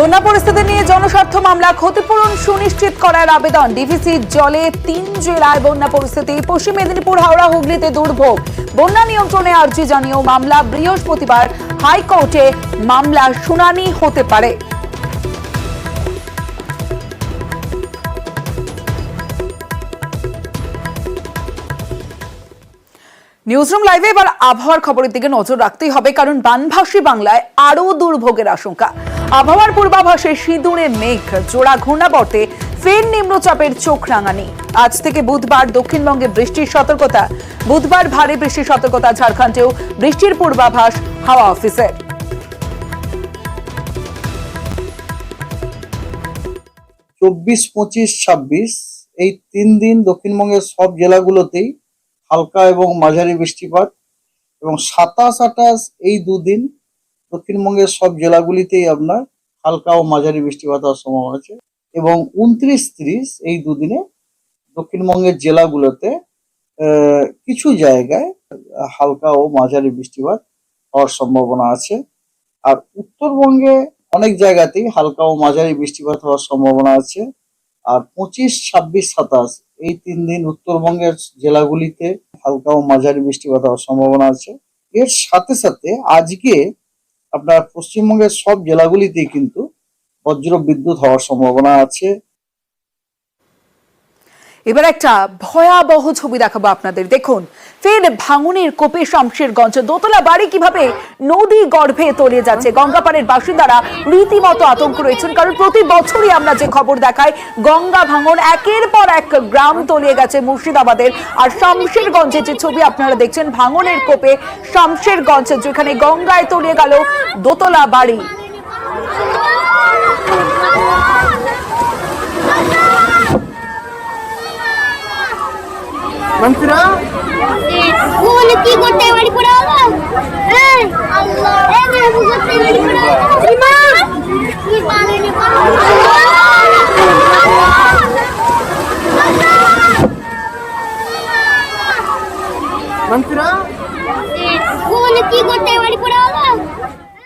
বন্যা পরিস্থিতি নিয়ে জনস্বার্থ মামলা ক্ষতিপূরণ সুনিশ্চিত করার আবেদন। ডিভিসির জলে 3 জেলায় বন্যা পরিস্থিতি। পশ্চিম মেদিনীপুর, হাওড়া, হুগলিতে দুর্ভোগ। বন্যা নিয়ন্ত্রণে আর্জি জানিয়েও মামলা। বৃহস্পতিবার হাইকোর্টে মামলার শুনানি হতে পারে। নিউজরুম লাইভে এবার আবহাওয়ার খবরের দিকে নজর রাখতেই হবে, কারণ বানভাসী বাংলায় আরো দুর্ভোগের আশঙ্কা। আবহাওয়ার পূর্বাভাসে সিঁদুরে মেঘ, জোড়া ঘূর্ণাবর্তে ফের নিম্নচাপের চোখ রাঙানি। আজ থেকে বুধবার দক্ষিণবঙ্গে বৃষ্টির সতর্কতা। বুধবার ভারী বৃষ্টির সতর্কতা। ঝাড়খণ্ডেও বৃষ্টির পূর্বাভাস হাওয়া অফিসের। 24, 25, 26 এই 3 দিন দক্ষিণবঙ্গের সব জেলাগুলোতেই হালকা এবং মাঝারি বৃষ্টিপাত, এবং 27, 28 এই 2 দিন দক্ষিণবঙ্গের সব জেলাগুলিতেই আপনার হালকা ও মাঝারি বৃষ্টিপাত হওয়ার সম্ভাবনা আছে। এবং 29, 30 এই 2 দিনে দক্ষিণবঙ্গের জেলাগুলোতে কিছু জায়গায় হালকা ও মাঝারি বৃষ্টিপাত হওয়ার সম্ভাবনা আছে। আর উত্তরবঙ্গে অনেক জায়গাতেই হালকা ও মাঝারি বৃষ্টিপাত হওয়ার সম্ভাবনা আছে। আর 25, 26, 27 এই 3 দিন উত্তরবঙ্গের জেলাগুলিতে হালকা ও মাঝারি বৃষ্টিপাত হওয়ার সম্ভাবনা আছে। এর সাথে সাথে আজকে আপনার পশ্চিমবঙ্গের সব জেলাগুলিতেই কিন্তু বজ্র বিদ্যুৎ হওয়ার সম্ভাবনা আছে। এবার একটা ভয়াবহ ছবি দেখাবো আপনাদের। দেখুন, ফের ভাঙনের কোপে শামশেরগঞ্জ। দোতলা বাড়ি কিভাবে নদী গর্ভে তলিয়ে যাচ্ছে। গঙ্গাপাড়ের বাসিন্দারা রীতিমতো আতঙ্ক রয়েছেন, কারণ প্রতি বছরই আমরা যে খবর দেখাই, গঙ্গা ভাঙন একের পর এক গ্রাম তলিয়ে গেছে মুর্শিদাবাদের। আর শামশেরগঞ্জে যে ছবি আপনারা দেখছেন, ভাঙনের কোপে শামশেরগঞ্জ, যেখানে গঙ্গায় তলিয়ে গেল দোতলা বাড়ি। मंत्रा कौन की करते वाली पड़ा होगा ए अल्लाह ए मेरे को करते वाली पड़ा ईमान ये पानी नहीं पड़ा मंत्रा कौन की करते वाली पड़ा होगा